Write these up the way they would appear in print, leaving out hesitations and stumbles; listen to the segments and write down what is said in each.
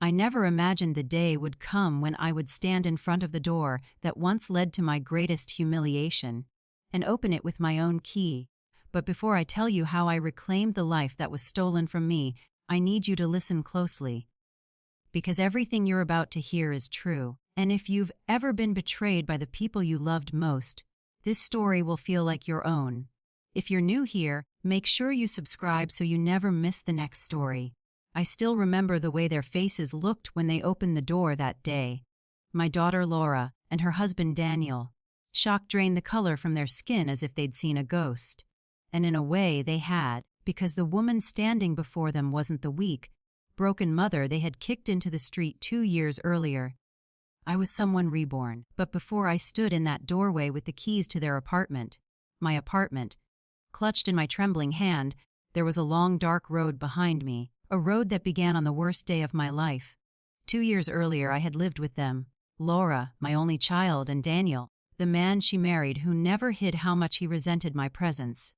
I never imagined the day would come when I would stand in front of the door that once led to my greatest humiliation and open it with my own key. But before I tell you how I reclaimed the life that was stolen from me, I need you to listen closely. Because everything you're about to hear is true, and if you've ever been betrayed by the people you loved most, this story will feel like your own. If you're new here, make sure you subscribe so you never miss the next story. I still remember the way their faces looked when they opened the door that day. My daughter Laura and her husband Daniel. Shock drained the color from their skin as if they'd seen a ghost. And in a way they had, because the woman standing before them wasn't the weak, broken mother they had kicked into the street 2 years earlier. I was someone reborn, but before I stood in that doorway with the keys to their apartment, my apartment, clutched in my trembling hand, there was a long dark road behind me, a road that began on the worst day of my life. 2 years earlier I had lived with them, Laura, my only child, and Daniel, the man she married who never hid how much he resented my presence.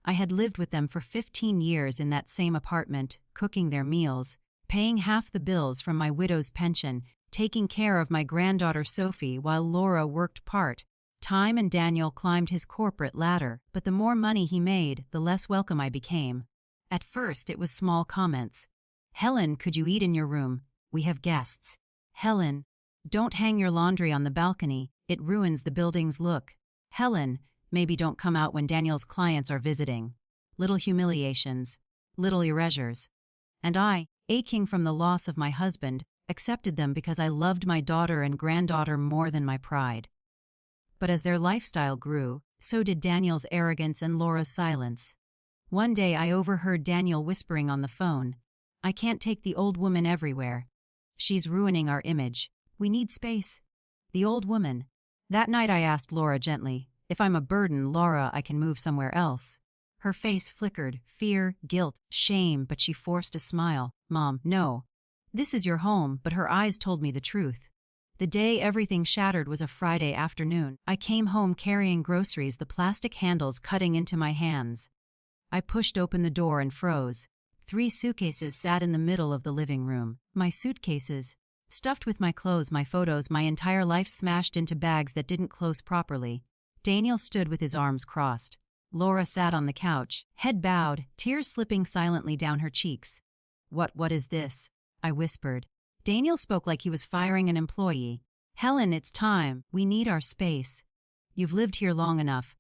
I had lived with them for 15 years in that same apartment, cooking their meals, paying half the bills from my widow's pension, taking care of my granddaughter Sophie while Laura worked part-time and Daniel climbed his corporate ladder, but the more money he made, the less welcome I became. At first it was small comments. "Helen, could you eat in your room? We have guests." "Helen, don't hang your laundry on the balcony, it ruins the building's look." "Helen, maybe don't come out when Daniel's clients are visiting." Little humiliations, little erasures. And I, aching from the loss of my husband, accepted them because I loved my daughter and granddaughter more than my pride. But as their lifestyle grew, so did Daniel's arrogance and Laura's silence. One day I overheard Daniel whispering on the phone, "I can't take the old woman everywhere. She's ruining our image. We need space." The old woman. That night I asked Laura gently, "If I'm a burden, Laura, I can move somewhere else." Her face flickered, fear, guilt, shame, but she forced a smile. "Mom, no. This is your home," but her eyes told me the truth. The day everything shattered was a Friday afternoon. I came home carrying groceries, the plastic handles cutting into my hands. I pushed open the door and froze. 3 suitcases sat in the middle of the living room. My suitcases, stuffed with my clothes, my photos, my entire life smashed into bags that didn't close properly. Daniel stood with his arms crossed. Laura sat on the couch, head bowed, tears slipping silently down her cheeks. What is this?" I whispered. Daniel spoke like he was firing an employee. "Helen, it's time. We need our space. You've lived here long enough.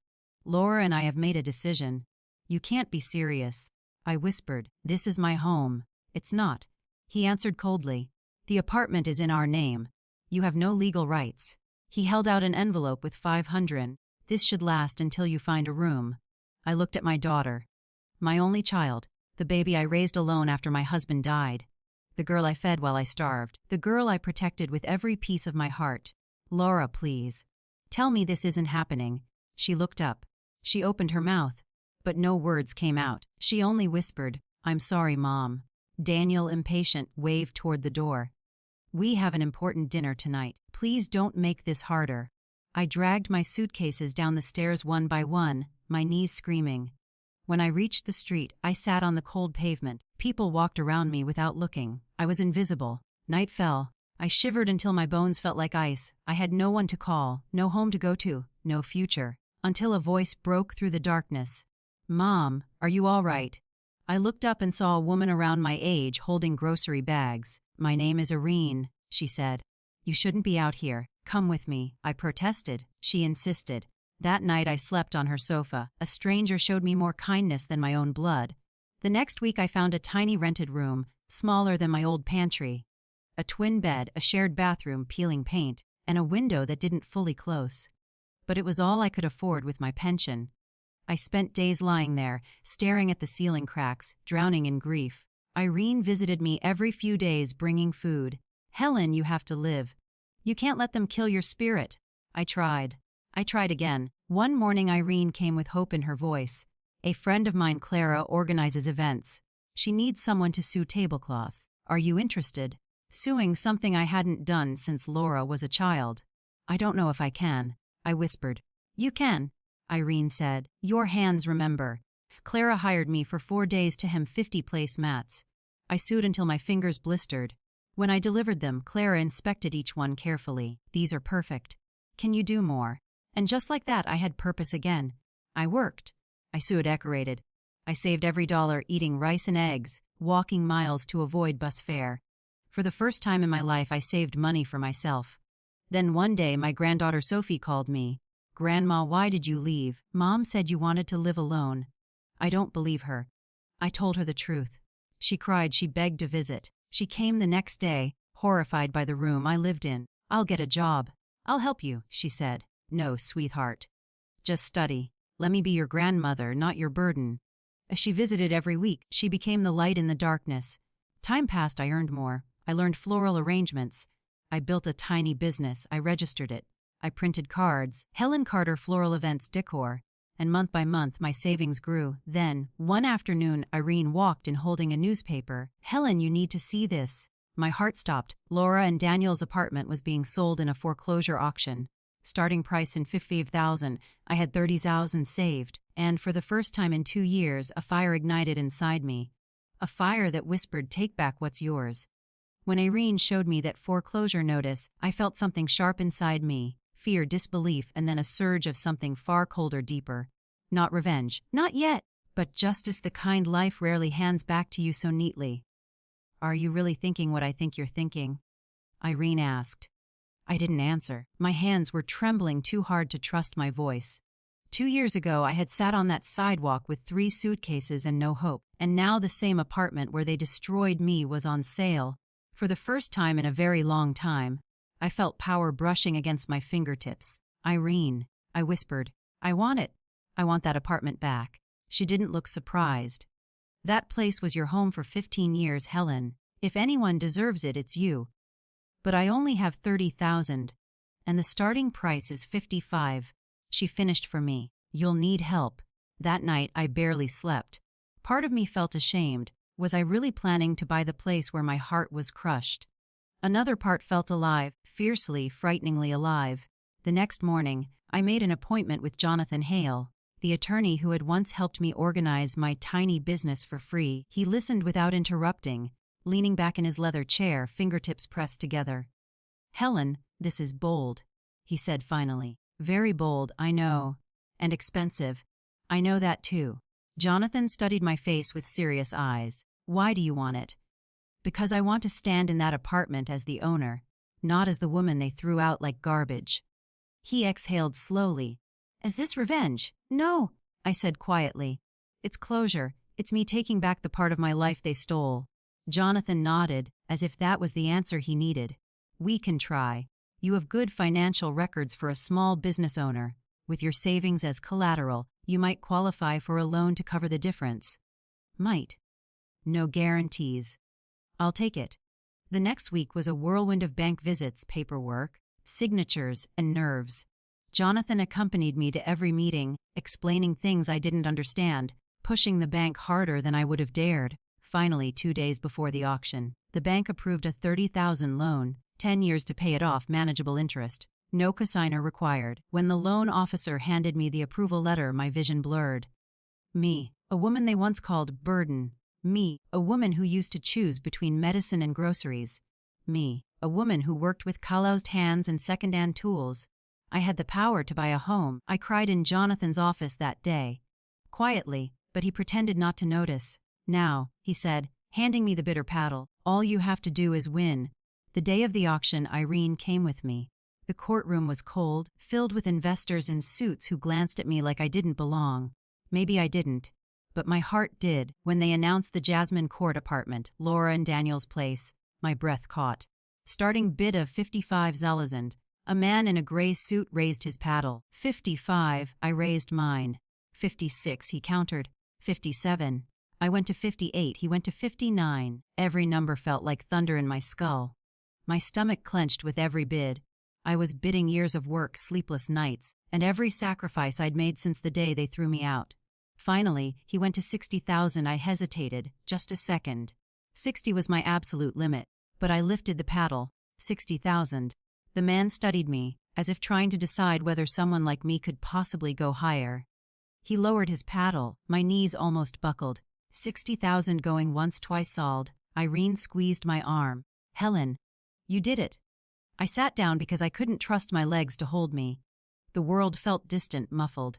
Laura and I have made a decision. You can't be serious." I whispered, "This is my home." "It's not." He answered coldly. "The apartment is in our name. You have no legal rights." He held out an envelope with $500. "This should last until you find a room." I looked at my daughter. My only child, the baby I raised alone after my husband died. The girl I fed while I starved. The girl I protected with every piece of my heart. "Laura, please. Tell me this isn't happening." She looked up. She opened her mouth. But no words came out. She only whispered, "I'm sorry, Mom." Daniel, impatient, waved toward the door. "We have an important dinner tonight. Please don't make this harder." I dragged my suitcases down the stairs one by one, my knees screaming. When I reached the street, I sat on the cold pavement. People walked around me without looking. I was invisible. Night fell. I shivered until my bones felt like ice. I had no one to call, no home to go to, no future. Until a voice broke through the darkness. "Mom, are you all right?" I looked up and saw a woman around my age holding grocery bags. "My name is Irene," she said. "You shouldn't be out here. Come with me." I protested. She insisted. That night I slept on her sofa. A stranger showed me more kindness than my own blood. The next week I found a tiny rented room, smaller than my old pantry. A twin bed, a shared bathroom peeling paint, and a window that didn't fully close. But it was all I could afford with my pension. I spent days lying there, staring at the ceiling cracks, drowning in grief. Irene visited me every few days bringing food. "Helen, you have to live. You can't let them kill your spirit." I tried. I tried again. One morning Irene came with hope in her voice. "A friend of mine, Clara, organizes events. She needs someone to sew tablecloths. Are you interested?" Sewing, something I hadn't done since Laura was a child. "I don't know if I can," I whispered. "You can," Irene said. "Your hands remember." Clara hired me for 4 days to hem 50 place mats. I sewed until my fingers blistered. When I delivered them, Clara inspected each one carefully. "These are perfect. Can you do more?" And just like that, I had purpose again. I worked. I decorated. I saved every dollar eating rice and eggs, walking miles to avoid bus fare. For the first time in my life, I saved money for myself. Then one day, my granddaughter Sophie called me. "Grandma, why did you leave? Mom said you wanted to live alone." I don't believe her. I told her the truth. She cried, she begged to visit. She came the next day, horrified by the room I lived in. "I'll get a job. I'll help you," she said. "No, sweetheart. Just study. Let me be your grandmother, not your burden." As she visited every week, she became the light in the darkness. Time passed, I earned more. I learned floral arrangements. I built a tiny business. I registered it. I printed cards, Helen Carter Floral Events Decor, and month by month my savings grew. Then, one afternoon, Irene walked in holding a newspaper. "Helen, you need to see this." My heart stopped. Laura and Daniel's apartment was being sold in a foreclosure auction. Starting price in $55,000, I had $30,000 saved, and for the first time in 2 years, a fire ignited inside me. A fire that whispered, "Take back what's yours." When Irene showed me that foreclosure notice, I felt something sharp inside me. Fear, disbelief, and then a surge of something far colder, deeper. Not revenge. Not yet. But justice, the kind life rarely hands back to you so neatly. "Are you really thinking what I think you're thinking?" Irene asked. I didn't answer. My hands were trembling too hard to trust my voice. 2 years ago, I had sat on that sidewalk with 3 suitcases and no hope, and now the same apartment where they destroyed me was on sale. For the first time in a very long time, I felt power brushing against my fingertips. "Irene," I whispered, "I want it. I want that apartment back." She didn't look surprised. "That place was your home for 15 years, Helen. If anyone deserves it, it's you. But I only have 30,000, and the starting price is 55. She finished for me. "You'll need help." That night, I barely slept. Part of me felt ashamed. Was I really planning to buy the place where my heart was crushed? Another part felt alive, fiercely, frighteningly alive. The next morning, I made an appointment with Jonathan Hale, the attorney who had once helped me organize my tiny business for free. He listened without interrupting, leaning back in his leather chair, fingertips pressed together. "Helen, this is bold," he said finally. "Very bold, I know. And expensive. I know that too." Jonathan studied my face with serious eyes. "Why do you want it?" "Because I want to stand in that apartment as the owner, not as the woman they threw out like garbage." He exhaled slowly. "Is this revenge?" "No," I said quietly. "It's closure. It's me taking back the part of my life they stole." Jonathan nodded, as if that was the answer he needed. "We can try. You have good financial records for a small business owner. With your savings as collateral, you might qualify for a loan to cover the difference." "Might. No guarantees." "I'll take it." The next week was a whirlwind of bank visits, paperwork, signatures, and nerves. Jonathan accompanied me to every meeting, explaining things I didn't understand, pushing the bank harder than I would have dared. Finally, 2 days before the auction, the bank approved a $30,000 loan, 10 years to pay it off, manageable interest. No cosigner required. When the loan officer handed me the approval letter, my vision blurred. Me, a woman they once called burden. Me, a woman who used to choose between medicine and groceries. Me, a woman who worked with calloused hands and second-hand tools. I had the power to buy a home. I cried in Jonathan's office that day. Quietly, but he pretended not to notice. "Now," he said, handing me the bitter paddle, "all you have to do is win." The day of the auction, Irene came with me. The courtroom was cold, filled with investors in suits who glanced at me like I didn't belong. Maybe I didn't, but my heart did. When they announced the Jasmine Court apartment, Laura and Daniel's place, my breath caught. Starting bid of 55,000. A man in a gray suit raised his paddle. 55, I raised mine. 56, he countered. 57. I went to 58, he went to 59. Every number felt like thunder in my skull. My stomach clenched with every bid. I was bidding years of work, sleepless nights, and every sacrifice I'd made since the day they threw me out. Finally, he went to 60,000. I hesitated, just a second. 60 was my absolute limit, but I lifted the paddle. 60,000. The man studied me, as if trying to decide whether someone like me could possibly go higher. He lowered his paddle. My knees almost buckled. 60,000 going once, twice sold. Irene squeezed my arm. Helen, you did it. I sat down because I couldn't trust my legs to hold me. The world felt distant, muffled.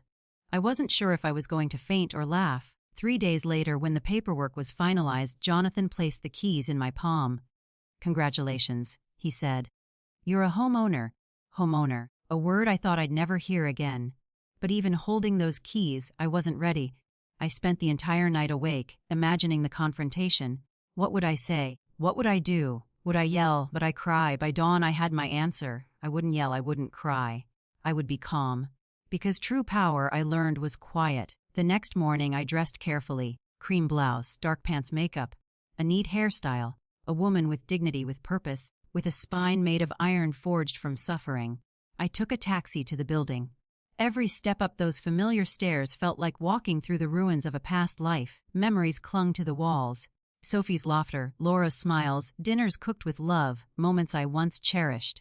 I wasn't sure if I was going to faint or laugh. 3 days later, when the paperwork was finalized, Jonathan placed the keys in my palm. "Congratulations," he said. "You're a homeowner." Homeowner, a word I thought I'd never hear again. But even holding those keys, I wasn't ready. I spent the entire night awake, imagining the confrontation. What would I say? What would I do? Would I yell? Would I cry? By dawn, I had my answer. I wouldn't yell, I wouldn't cry. I would be calm. Because true power, I learned, was quiet. The next morning, I dressed carefully. Cream blouse, dark pants, makeup. A neat hairstyle. A woman with dignity, with purpose, with a spine made of iron forged from suffering. I took a taxi to the building. Every step up those familiar stairs felt like walking through the ruins of a past life. Memories clung to the walls. Sophie's laughter, Laura's smiles, dinners cooked with love, moments I once cherished.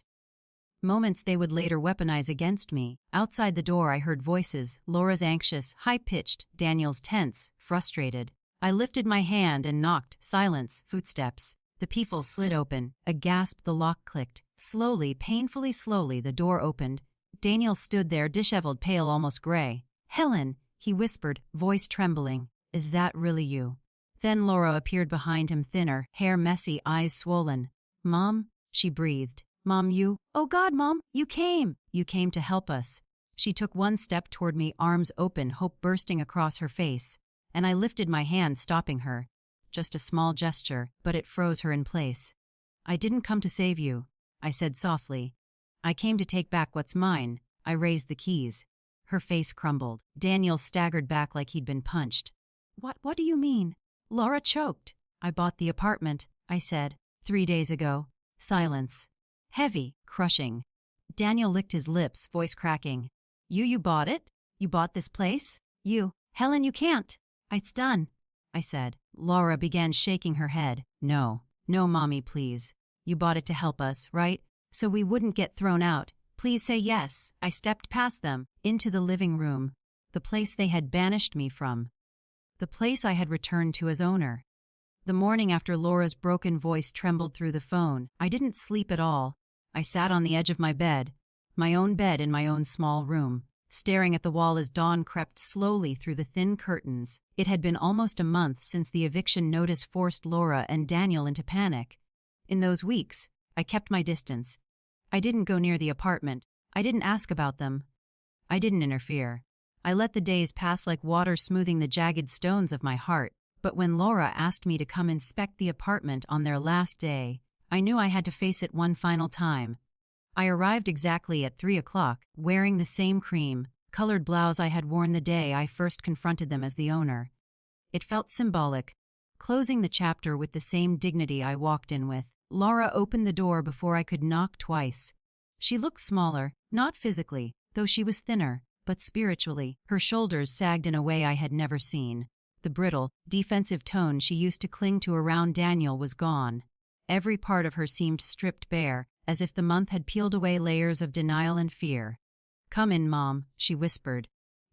Moments they would later weaponize against me. Outside the door I heard voices, Laura's anxious, high-pitched, Daniel's tense, frustrated. I lifted my hand and knocked. Silence, footsteps. The peephole slid open. A gasp, the lock clicked. Slowly, painfully slowly, the door opened. Daniel stood there, disheveled, pale, almost gray. "Helen," he whispered, voice trembling. "Is that really you?" Then Laura appeared behind him, thinner, hair messy, eyes swollen. "Mom?" she breathed. "Mom, you—" "Oh God, Mom, you came! You came to help us." She took one step toward me, arms open, hope bursting across her face. And I lifted my hand, stopping her. Just a small gesture, but it froze her in place. "I didn't come to save you," I said softly. "I came to take back what's mine." I raised the keys. Her face crumbled. Daniel staggered back like he'd been punched. What do you mean?" Laura choked. "I bought the apartment," I said, 3 days ago." Silence. Heavy, crushing. Daniel licked his lips, voice cracking. You bought it? You bought this place? You. Helen, you can't." "It's done," I said. Laura began shaking her head. No, Mommy, please. You bought it to help us, right? So we wouldn't get thrown out. Please say yes." I stepped past them, into the living room. The place they had banished me from. The place I had returned to as owner. The morning after Laura's broken voice trembled through the phone, I didn't sleep at all. I sat on the edge of my bed in my own small room, staring at the wall as dawn crept slowly through the thin curtains. It had been almost a month since the eviction notice forced Laura and Daniel into panic. In those weeks, I kept my distance. I didn't go near the apartment. I didn't ask about them. I didn't interfere. I let the days pass like water smoothing the jagged stones of my heart. But when Laura asked me to come inspect the apartment on their last day, I knew I had to face it one final time. I arrived exactly at 3 o'clock, wearing the same cream-colored blouse I had worn the day I first confronted them as the owner. It felt symbolic, closing the chapter with the same dignity I walked in with. Laura opened the door before I could knock twice. She looked smaller, not physically, though she was thinner, but spiritually. Her shoulders sagged in a way I had never seen. The brittle, defensive tone she used to cling to around Daniel was gone. Every part of her seemed stripped bare, as if the month had peeled away layers of denial and fear. "Come in, Mom," she whispered.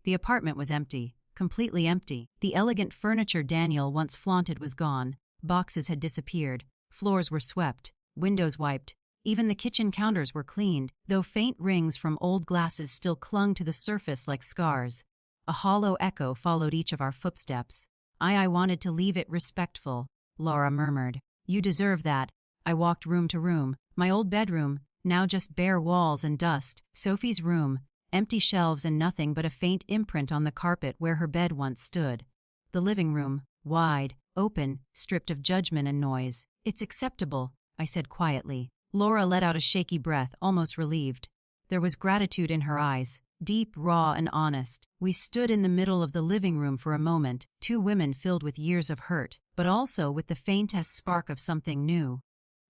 The apartment was empty, completely empty. The elegant furniture Daniel once flaunted was gone. Boxes had disappeared. Floors were swept, windows wiped. Even the kitchen counters were cleaned, though faint rings from old glasses still clung to the surface like scars. A hollow echo followed each of our footsteps. I wanted to leave it respectful," Laura murmured. "You deserve that." I walked room to room. My old bedroom, now just bare walls and dust. Sophie's room, empty shelves and nothing but a faint imprint on the carpet where her bed once stood. The living room, wide, open, stripped of judgment and noise. "It's acceptable," I said quietly. Laura let out a shaky breath, almost relieved. There was gratitude in her eyes, deep, raw, and honest. We stood in the middle of the living room for a moment, two women filled with years of hurt, but also with the faintest spark of something new.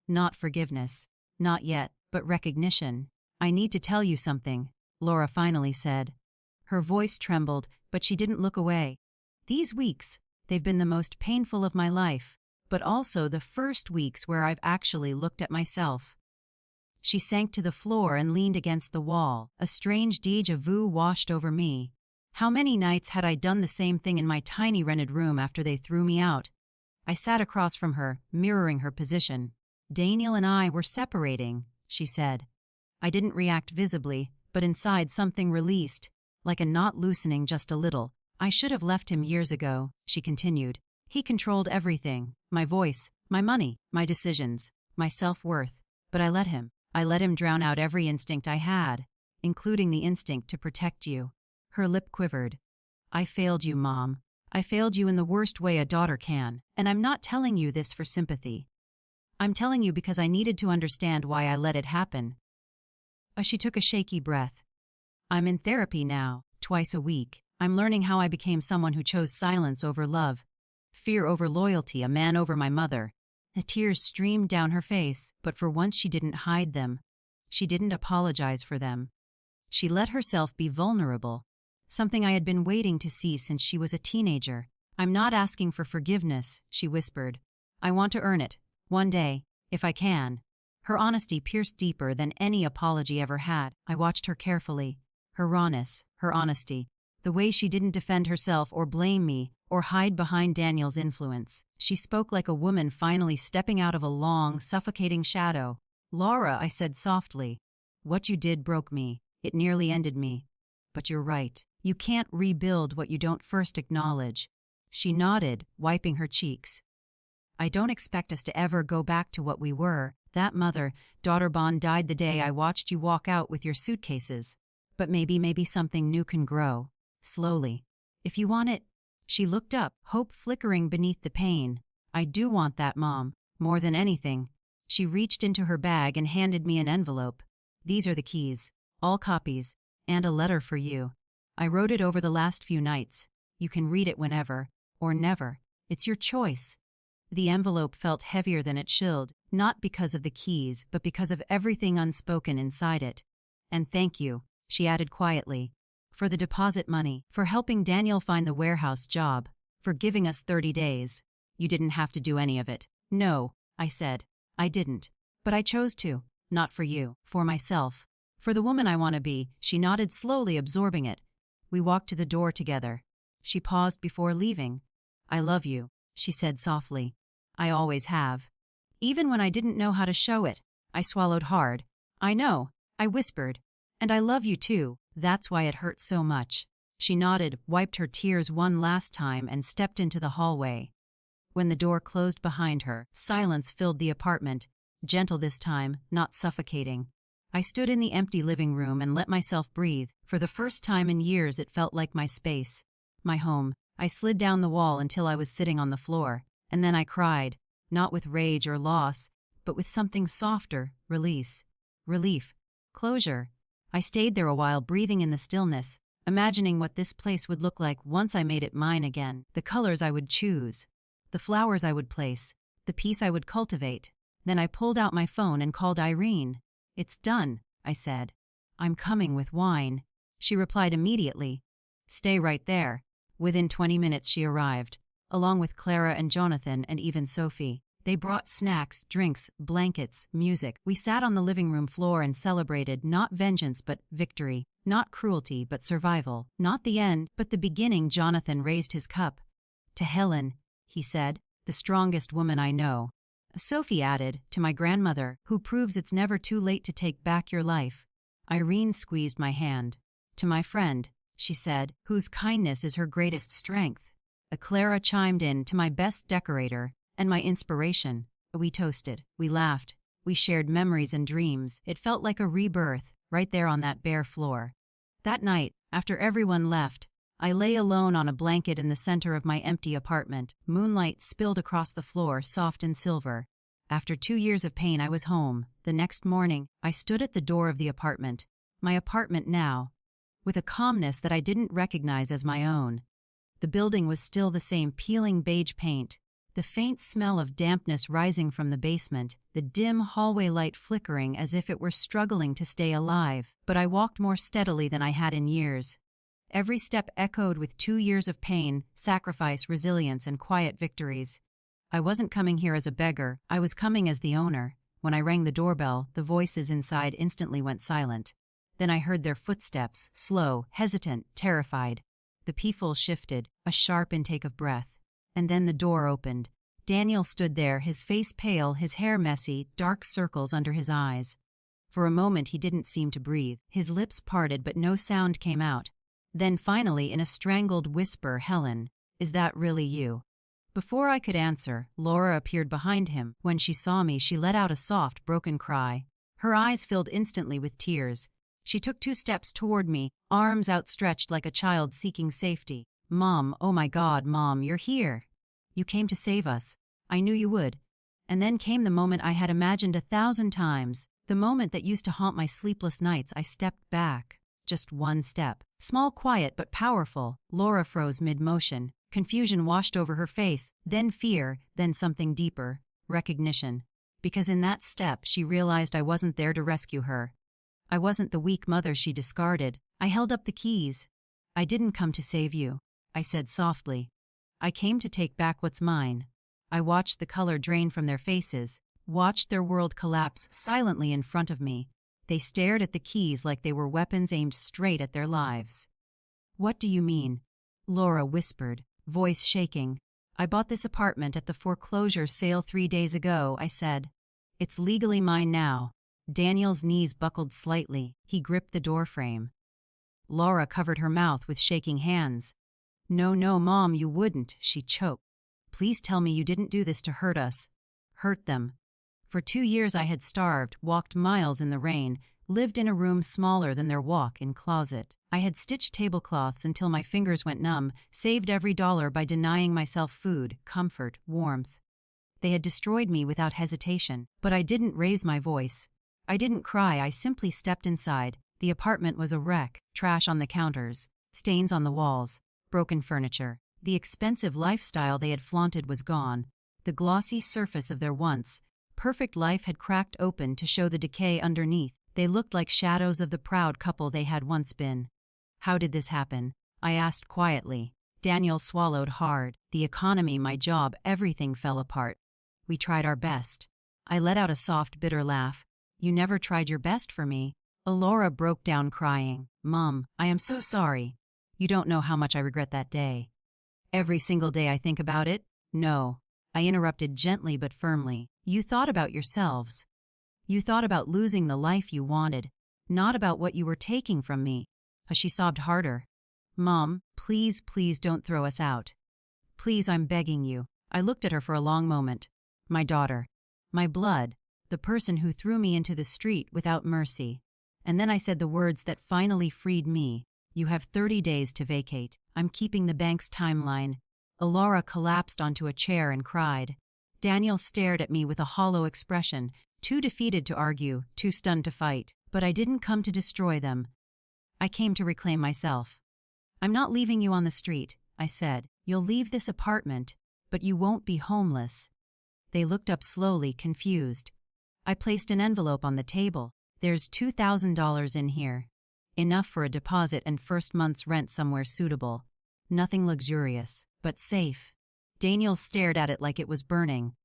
Not forgiveness. Not yet, but recognition. "I need to tell you something," Laura finally said. Her voice trembled, but she didn't look away. "These weeks, they've been the most painful of my life, but also the first weeks where I've actually looked at myself." She sank to the floor and leaned against the wall. A strange déjà vu washed over me. How many nights had I done the same thing in my tiny rented room after they threw me out? I sat across from her, mirroring her position. Daniel and I were separating, she said. I didn't react visibly, but inside something released, like a knot loosening just a little. I should have left him years ago, she continued. He controlled everything, my voice, my money, my decisions, my self-worth. But I let him. I let him drown out every instinct I had, including the instinct to protect you. Her lip quivered. I failed you, Mom. I failed you in the worst way a daughter can, and I'm not telling you this for sympathy. I'm telling you because I needed to understand why I let it happen. She took a shaky breath. I'm in therapy now, twice a week. I'm learning how I became someone who chose silence over love, fear over loyalty, a man over my mother. The tears streamed down her face, but for once she didn't hide them. She didn't apologize for them. She let herself be vulnerable, something I had been waiting to see since she was a teenager. I'm not asking for forgiveness, she whispered. I want to earn it, one day, if I can. Her honesty pierced deeper than any apology ever had. I watched her carefully. Her rawness, her honesty, the way she didn't defend herself or blame me or hide behind Daniel's influence. She spoke like a woman finally stepping out of a long, suffocating shadow. Laura, I said softly, what you did broke me. It nearly ended me. But you're right. You can't rebuild what you don't first acknowledge. She nodded, wiping her cheeks. I don't expect us to ever go back to what we were. That mother-daughter bond died the day I watched you walk out with your suitcases. But maybe something new can grow. Slowly. If you want it. She looked up, hope flickering beneath the pain. I do want that, Mom. More than anything. She reached into her bag and handed me an envelope. These are the keys. All copies. And a letter for you. I wrote it over the last few nights. You can read it whenever. Or never. It's your choice. The envelope felt heavier than it should, not because of the keys, but because of everything unspoken inside it. And thank you, she added quietly, for the deposit money, for helping Daniel find the warehouse job, for giving us 30 days. You didn't have to do any of it. No, I said. I didn't. But I chose to. Not for you. For myself. For the woman I want to be. She nodded slowly, absorbing it. We walked to the door together. She paused before leaving. I love you, she said softly. I always have. Even when I didn't know how to show it, I swallowed hard. I know, I whispered. And I love you too. That's why it hurt so much. She nodded, wiped her tears one last time, and stepped into the hallway. When the door closed behind her, silence filled the apartment, gentle this time, not suffocating. I stood in the empty living room and let myself breathe. For the first time in years, it felt like my space. My home. I slid down the wall until I was sitting on the floor, and then I cried, not with rage or loss, but with something softer, release, relief, closure. I stayed there a while, breathing in the stillness, imagining what this place would look like once I made it mine again, the colors I would choose, the flowers I would place, the peace I would cultivate. Then I pulled out my phone and called Irene. It's done, I said. I'm coming with wine. She replied immediately. Stay right there. Within 20 minutes she arrived, along with Clara and Jonathan and even Sophie. They brought snacks, drinks, blankets, music. We sat on the living room floor and celebrated not vengeance but victory, not cruelty but survival, not the end but the beginning. Jonathan raised his cup. To Helen, he said, the strongest woman I know. Sophie added, to my grandmother, who proves it's never too late to take back your life. Irene squeezed my hand. To my friend, she said, whose kindness is her greatest strength. Clara chimed in, to my best decorator, and my inspiration. We toasted, we laughed, we shared memories and dreams. It felt like a rebirth, right there on that bare floor. That night, after everyone left, I lay alone on a blanket in the center of my empty apartment. Moonlight spilled across the floor, soft and silver. After 2 years of pain, I was home. The next morning, I stood at the door of the apartment. My apartment now, with a calmness that I didn't recognize as my own. The building was still the same peeling beige paint, the faint smell of dampness rising from the basement, the dim hallway light flickering as if it were struggling to stay alive. But I walked more steadily than I had in years. Every step echoed with 2 years of pain, sacrifice, resilience, and quiet victories. I wasn't coming here as a beggar, I was coming as the owner. When I rang the doorbell, the voices inside instantly went silent. Then I heard their footsteps, slow, hesitant, terrified. The people shifted, a sharp intake of breath. And then the door opened. Daniel stood there, his face pale, his hair messy, dark circles under his eyes. For a moment he didn't seem to breathe. His lips parted but no sound came out. Then finally, in a strangled whisper, "Helen, is that really you?" Before I could answer, Laura appeared behind him. When she saw me, she let out a soft, broken cry. Her eyes filled instantly with tears. She took 2 steps toward me, arms outstretched like a child seeking safety. "Mom, oh my God, Mom, you're here. You came to save us. I knew you would." And then came the moment I had imagined 1,000 times, the moment that used to haunt my sleepless nights. I stepped back. Just 1 step. Small, quiet, but powerful. Laura froze mid-motion. Confusion washed over her face, then fear, then something deeper, recognition. Because in that step, she realized I wasn't there to rescue her. I wasn't the weak mother she discarded. I held up the keys. "I didn't come to save you," I said softly. "I came to take back what's mine." I watched the color drain from their faces, watched their world collapse silently in front of me. They stared at the keys like they were weapons aimed straight at their lives. "What do you mean?" Laura whispered, voice shaking. "I bought this apartment at the foreclosure sale 3 days ago," I said. "It's legally mine now." Daniel's knees buckled slightly. He gripped the doorframe. Laura covered her mouth with shaking hands. "No, no, Mom, you wouldn't," she choked. "Please tell me you didn't do this to hurt us." Hurt them. For 2 years I had starved, walked miles in the rain, lived in a room smaller than their walk-in closet. I had stitched tablecloths until my fingers went numb, saved every dollar by denying myself food, comfort, warmth. They had destroyed me without hesitation, but I didn't raise my voice. I didn't cry, I simply stepped inside. The apartment was a wreck, trash on the counters, stains on the walls, broken furniture. The expensive lifestyle they had flaunted was gone. The glossy surface of their once perfect life had cracked open to show the decay underneath. They looked like shadows of the proud couple they had once been. "How did this happen?" I asked quietly. Daniel swallowed hard. "The economy, my job, everything fell apart. We tried our best." I let out a soft, bitter laugh. "You never tried your best for me." Laura broke down crying. "Mom, I am so sorry. You don't know how much I regret that day. Every single day I think about it." "No," I interrupted gently but firmly. "You thought about yourselves. You thought about losing the life you wanted, not about what you were taking from me." She sobbed harder. "Mom, please, please don't throw us out. Please, I'm begging you." I looked at her for a long moment. My daughter. My blood. The person who threw me into the street without mercy. And then I said the words that finally freed me. "You have 30 days to vacate. I'm keeping the bank's timeline." Laura collapsed onto a chair and cried. Daniel stared at me with a hollow expression, too defeated to argue, too stunned to fight. But I didn't come to destroy them. I came to reclaim myself. "I'm not leaving you on the street," I said. "You'll leave this apartment, but you won't be homeless." They looked up slowly, confused. I placed an envelope on the table. "There's $2,000 in here. Enough for a deposit and first month's rent somewhere suitable. Nothing luxurious, but safe." Daniel stared at it like it was burning.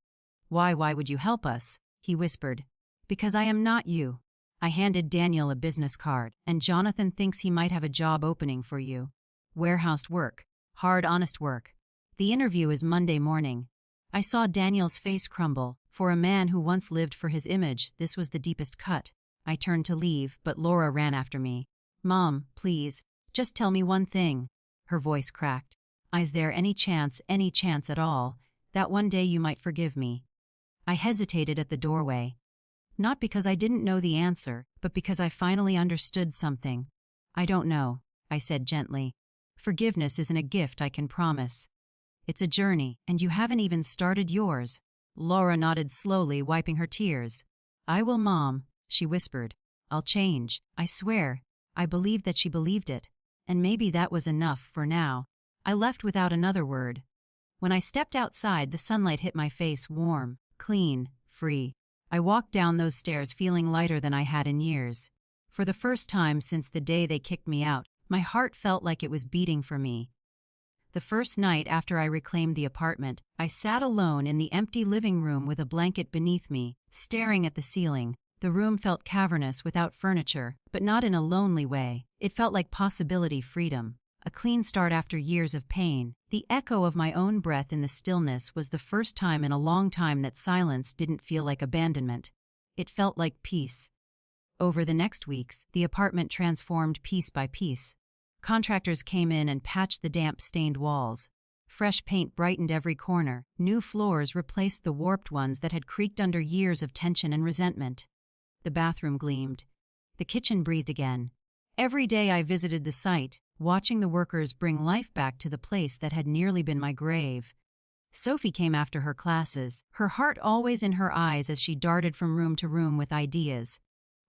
Why would you help us?" he whispered. "Because I am not you." I handed Daniel a business card. "And Jonathan thinks he might have a job opening for you. Warehouse work. Hard, honest work. The interview is Monday morning." I saw Daniel's face crumble. For a man who once lived for his image, this was the deepest cut. I turned to leave, but Laura ran after me. "Mom, please, just tell me one thing." Her voice cracked. "Is there any chance at all, that one day you might forgive me?" I hesitated at the doorway. Not because I didn't know the answer, but because I finally understood something. "I don't know," I said gently. "Forgiveness isn't a gift I can promise. It's a journey, and you haven't even started yours." Laura nodded slowly, wiping her tears. "I will, Mom," she whispered. "I'll change, I swear." I believed that she believed it, and maybe that was enough for now. I left without another word. When I stepped outside, the sunlight hit my face, warm, clean, free. I walked down those stairs feeling lighter than I had in years. For the first time since the day they kicked me out, my heart felt like it was beating for me. The first night after I reclaimed the apartment, I sat alone in the empty living room with a blanket beneath me, staring at the ceiling. The room felt cavernous without furniture, but not in a lonely way. It felt like possibility, freedom. A clean start after years of pain. The echo of my own breath in the stillness was the first time in a long time that silence didn't feel like abandonment. It felt like peace. Over the next weeks, the apartment transformed piece by piece. Contractors came in and patched the damp, stained walls. Fresh paint brightened every corner. New floors replaced the warped ones that had creaked under years of tension and resentment. The bathroom gleamed. The kitchen breathed again. Every day I visited the site, watching the workers bring life back to the place that had nearly been my grave. Sophie came after her classes, her heart always in her eyes as she darted from room to room with ideas.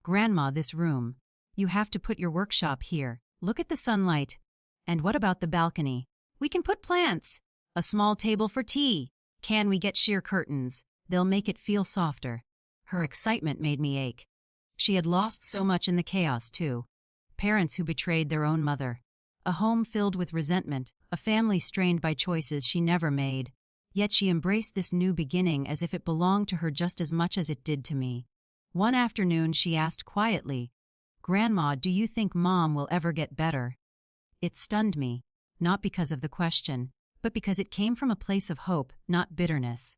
"Grandma, this room. You have to put your workshop here. Look at the sunlight. And what about the balcony? We can put plants. A small table for tea. Can we get sheer curtains? They'll make it feel softer." Her excitement made me ache. She had lost so much in the chaos, too. Parents who betrayed their own mother. A home filled with resentment, a family strained by choices she never made. Yet she embraced this new beginning as if it belonged to her just as much as it did to me. One afternoon she asked quietly, "Grandma, do you think Mom will ever get better?" It stunned me, not because of the question, but because it came from a place of hope, not bitterness.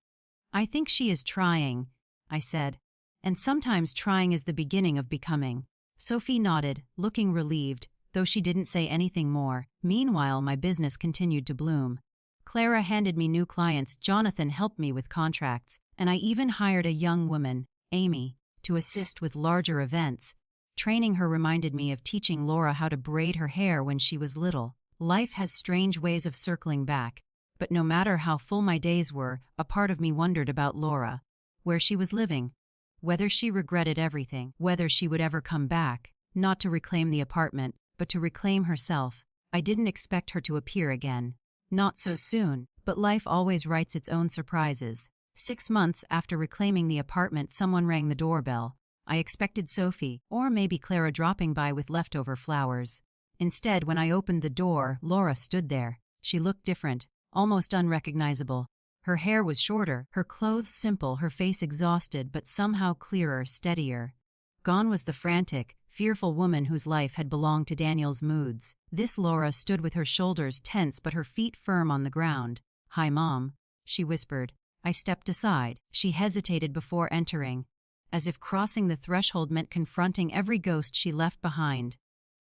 "I think she is trying," I said, "and sometimes trying is the beginning of becoming." Sophie nodded, looking relieved, though she didn't say anything more. Meanwhile, my business continued to bloom. Clara handed me new clients, Jonathan helped me with contracts, and I even hired a young woman, Amy, to assist with larger events. Training her reminded me of teaching Laura how to braid her hair when she was little. Life has strange ways of circling back, but no matter how full my days were, a part of me wondered about Laura, where she was living, whether she regretted everything, whether she would ever come back, not to reclaim the apartment, but to reclaim herself. I didn't expect her to appear again. Not so soon, but life always writes its own surprises. 6 months after reclaiming the apartment, someone rang the doorbell. I expected Sophie, or maybe Clara dropping by with leftover flowers. Instead, when I opened the door, Laura stood there. She looked different, almost unrecognizable. Her hair was shorter, her clothes simple, her face exhausted but somehow clearer, steadier. Gone was the frantic, fearful woman whose life had belonged to Daniel's moods. This Laura stood with her shoulders tense but her feet firm on the ground. "Hi, Mom," she whispered. I stepped aside. She hesitated before entering, as if crossing the threshold meant confronting every ghost she left behind.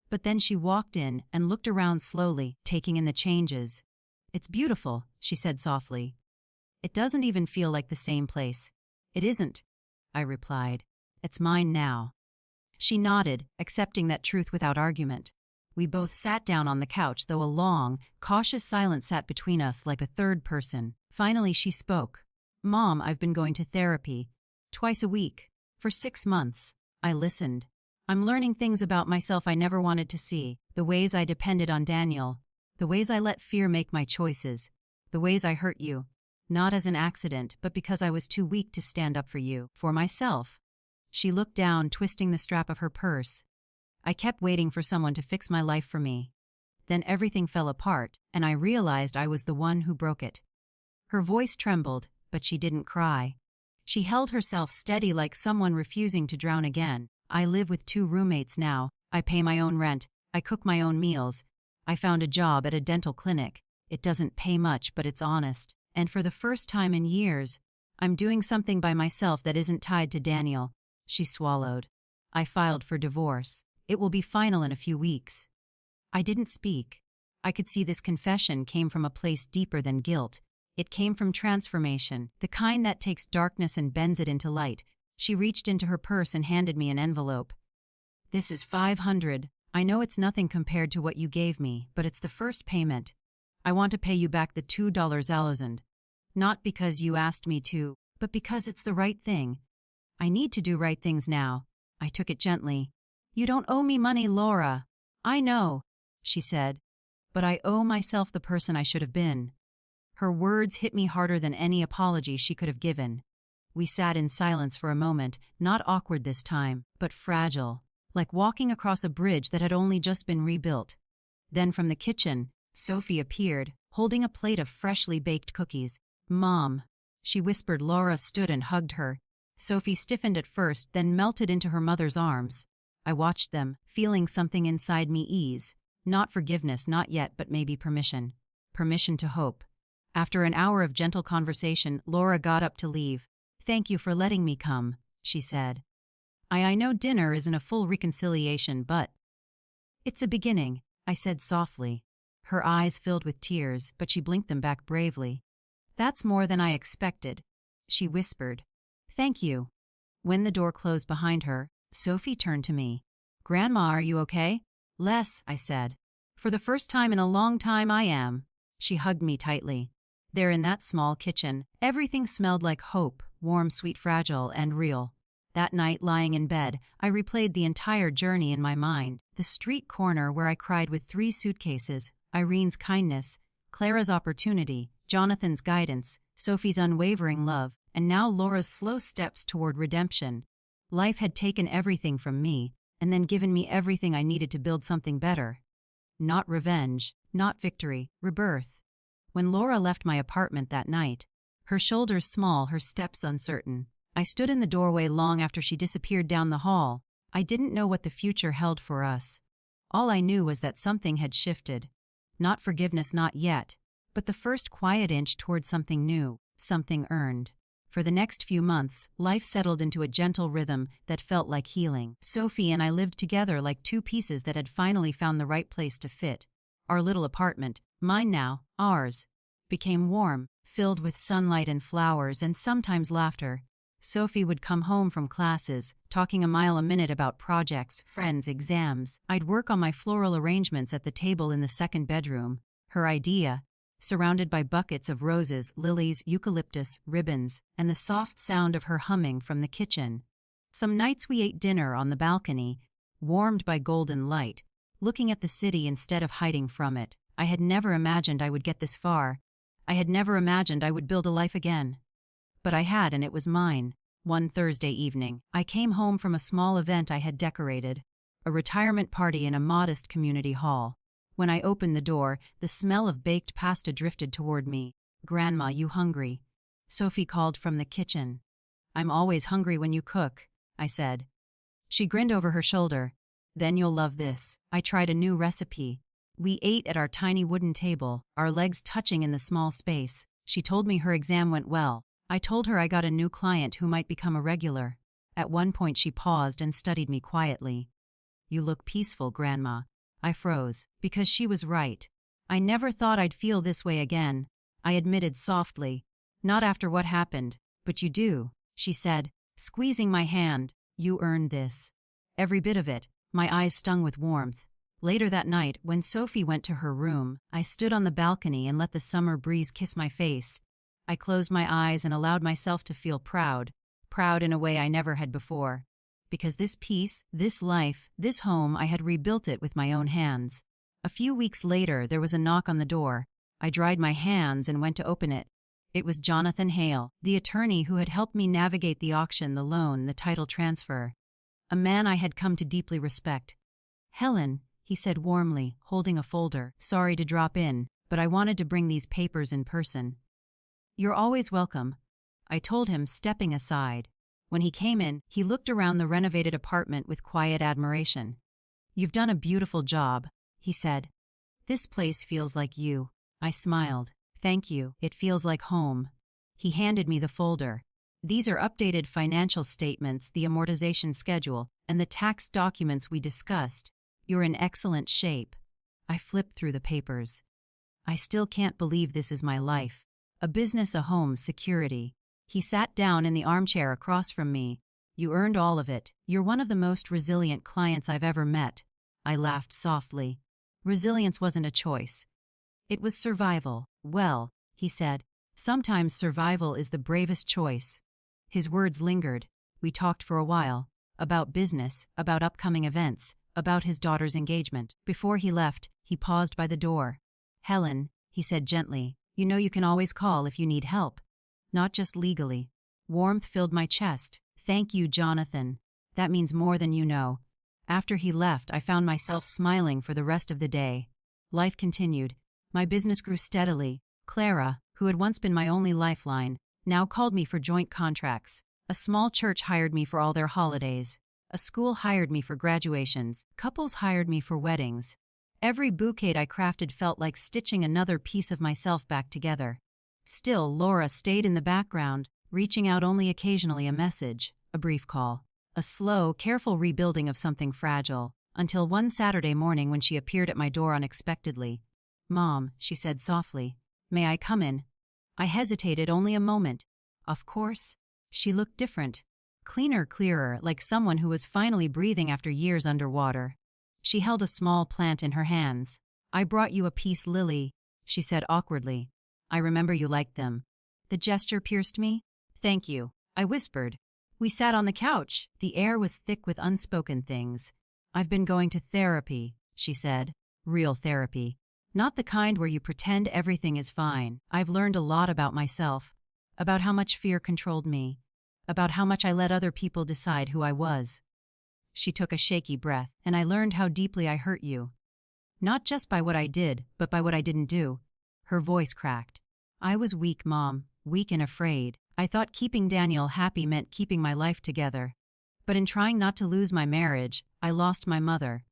But then she walked in and looked around slowly, taking in the changes. "It's beautiful," she said softly. "It doesn't even feel like the same place." "It isn't," I replied. "It's mine now." She nodded, accepting that truth without argument. We both sat down on the couch, though a long, cautious silence sat between us like a third person. Finally she spoke. "Mom, I've been going to therapy, twice a week, for 6 months." I listened. "I'm learning things about myself I never wanted to see, the ways I depended on Daniel, the ways I let fear make my choices, the ways I hurt you, not as an accident, but because I was too weak to stand up for you, for myself." She looked down, twisting the strap of her purse. "I kept waiting for someone to fix my life for me. Then everything fell apart, and I realized I was the one who broke it." Her voice trembled, but she didn't cry. She held herself steady like someone refusing to drown again. "I live with 2 roommates now. I pay my own rent. I cook my own meals. I found a job at a dental clinic. It doesn't pay much, but it's honest. And for the first time in years, I'm doing something by myself that isn't tied to Daniel." She swallowed. "I filed for divorce. It will be final in a few weeks." I didn't speak. I could see this confession came from a place deeper than guilt. It came from transformation, the kind that takes darkness and bends it into light. She reached into her purse and handed me an envelope. "This is $500. I know it's nothing compared to what you gave me, but it's the first payment. I want to pay you back the $2,000. Not because you asked me to, but because it's the right thing. I need to do right things now." I took it gently. "You don't owe me money, Laura." "I know," she said, "but I owe myself the person I should have been." Her words hit me harder than any apology she could have given. We sat in silence for a moment, not awkward this time, but fragile, like walking across a bridge that had only just been rebuilt. Then from the kitchen, Sophie appeared, holding a plate of freshly baked cookies. "Mom," she whispered. Laura stood and hugged her. Sophie stiffened at first, then melted into her mother's arms. I watched them, feeling something inside me ease. Not forgiveness, not yet, but maybe permission. Permission to hope. After an hour of gentle conversation, Laura got up to leave. "Thank you for letting me come," she said. I know dinner isn't a full reconciliation, but it's a beginning," I said softly. Her eyes filled with tears, but she blinked them back bravely. "That's more than I expected," she whispered. "Thank you." When the door closed behind her, Sophie turned to me. "Grandma, are you okay?" "Les," I said. "For the first time in a long time, I am." She hugged me tightly. There in that small kitchen, everything smelled like hope, warm, sweet, fragile, and real. That night, lying in bed, I replayed the entire journey in my mind. The street corner where I cried with 3 suitcases, Irene's kindness, Clara's opportunity, Jonathan's guidance, Sophie's unwavering love, and now Laura's slow steps toward redemption. Life had taken everything from me, and then given me everything I needed to build something better. Not revenge, not victory, rebirth. When Laura left my apartment that night, her shoulders small, her steps uncertain, I stood in the doorway long after she disappeared down the hall. I didn't know what the future held for us. All I knew was that something had shifted. Not forgiveness, not yet, but the first quiet inch toward something new, something earned. For the next few months, life settled into a gentle rhythm that felt like healing. Sophie and I lived together like 2 pieces that had finally found the right place to fit. Our little apartment, mine now, ours, became warm, filled with sunlight and flowers and sometimes laughter. Sophie would come home from classes, talking a mile a minute about projects, friends, exams. I'd work on my floral arrangements at the table in the 2nd bedroom. Her idea, surrounded by buckets of roses, lilies, eucalyptus, ribbons, and the soft sound of her humming from the kitchen. Some nights we ate dinner on the balcony, warmed by golden light, looking at the city instead of hiding from it. I had never imagined I would get this far. I had never imagined I would build a life again. But I had, and it was mine. One Thursday evening, I came home from a small event I had decorated, a retirement party in a modest community hall. When I opened the door, the smell of baked pasta drifted toward me. "Grandma, you hungry?" Sophie called from the kitchen. "I'm always hungry when you cook," I said. She grinned over her shoulder. "Then you'll love this." I tried a new recipe. We ate at our tiny wooden table, our legs touching in the small space. She told me her exam went well. I told her I got a new client who might become a regular. At one point she paused and studied me quietly. "You look peaceful, Grandma." I froze, because she was right. I never thought I'd feel this way again. I admitted softly. "Not after what happened, but you do," she said, squeezing my hand. "You earned this. Every bit of it." My eyes stung with warmth. Later that night, when Sophie went to her room, I stood on the balcony and let the summer breeze kiss my face. I closed my eyes and allowed myself to feel proud in a way I never had before. Because this peace, this life, this home, I had rebuilt it with my own hands. A few weeks later, there was a knock on the door. I dried my hands and went to open it. It was Jonathan Hale, the attorney who had helped me navigate the auction, the loan, the title transfer. A man I had come to deeply respect. "Helen," he said warmly, holding a folder. "Sorry to drop in, but I wanted to bring these papers in person." "You're always welcome," I told him, stepping aside. When he came in, he looked around the renovated apartment with quiet admiration. "You've done a beautiful job," he said. "This place feels like you." I smiled. "Thank you. It feels like home." He handed me the folder. "These are updated financial statements, the amortization schedule, and the tax documents we discussed. You're in excellent shape." I flipped through the papers. I still can't believe this is my life. A business, a home, security. He sat down in the armchair across from me. "You earned all of it. You're one of the most resilient clients I've ever met." I laughed softly. Resilience wasn't a choice. It was survival. "Well," he said, "sometimes survival is the bravest choice." His words lingered. We talked for a while. About business, about upcoming events, about his daughter's engagement. Before he left, he paused by the door. "Helen," he said gently, "you know you can always call if you need help. Not just legally." Warmth filled my chest. "Thank you, Jonathan. That means more than you know." After he left, I found myself smiling for the rest of the day. Life continued. My business grew steadily. Clara, who had once been my only lifeline, now called me for joint contracts. A small church hired me for all their holidays. A school hired me for graduations. Couples hired me for weddings. Every bouquet I crafted felt like stitching another piece of myself back together. Still, Laura stayed in the background, reaching out only occasionally, a message, a brief call, a slow, careful rebuilding of something fragile, until one Saturday morning when she appeared at my door unexpectedly. "Mom," she said softly, "may I come in?" I hesitated only a moment. Of course. She looked different. Cleaner, clearer, like someone who was finally breathing after years underwater. She held a small plant in her hands. "I brought you a peace lily," she said awkwardly. "I remember you liked them." The gesture pierced me. "Thank you," I whispered. We sat on the couch. The air was thick with unspoken things. "I've been going to therapy," she said. "Real therapy. Not the kind where you pretend everything is fine. I've learned a lot about myself, about how much fear controlled me, about how much I let other people decide who I was." She took a shaky breath. "And I learned how deeply I hurt you. Not just by what I did, but by what I didn't do." Her voice cracked. "I was weak, Mom, weak and afraid. I thought keeping Daniel happy meant keeping my life together. But in trying not to lose my marriage, I lost my mother."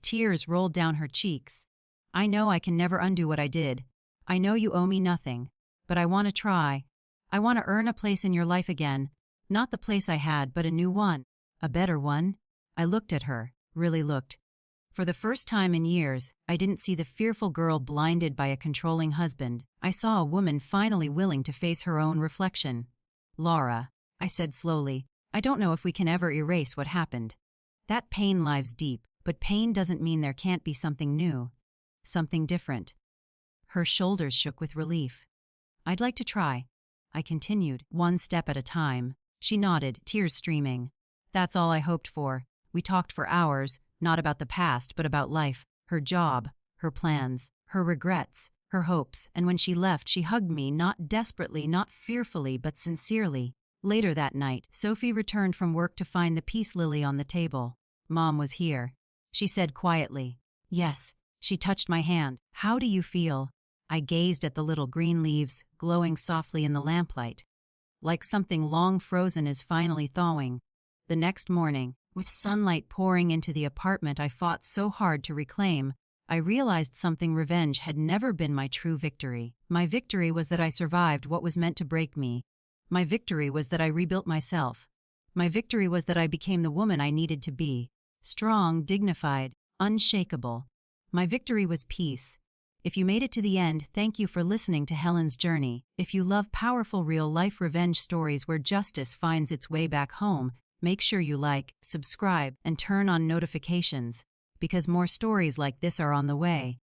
Tears rolled down her cheeks. "I know I can never undo what I did. I know you owe me nothing. But I want to try. I want to earn a place in your life again. Not the place I had, but a new one. A better one." I looked at her, really looked. For the first time in years, I didn't see the fearful girl blinded by a controlling husband. I saw a woman finally willing to face her own reflection. "Laura," I said slowly, "I don't know if we can ever erase what happened. That pain lives deep, but pain doesn't mean there can't be something new, something different." Her shoulders shook with relief. "I'd like to try," I continued, "one step at a time." She nodded, tears streaming. "That's all I hoped for." We talked for hours, not about the past, but about life, her job, her plans, her regrets, her hopes, and when she left, she hugged me, not desperately, not fearfully, but sincerely. Later that night, Sophie returned from work to find the peace lily on the table. "Mom was here," she said quietly. "Yes." She touched my hand. "How do you feel?" I gazed at the little green leaves, glowing softly in the lamplight. Like something long frozen is finally thawing. The next morning, with sunlight pouring into the apartment I fought so hard to reclaim, I realized something. Revenge had never been my true victory. My victory was that I survived what was meant to break me. My victory was that I rebuilt myself. My victory was that I became the woman I needed to be. Strong, dignified, unshakable. My victory was peace. If you made it to the end, thank you for listening to Helen's journey. If you love powerful real-life revenge stories where justice finds its way back home, make sure you like, subscribe, and turn on notifications, because more stories like this are on the way.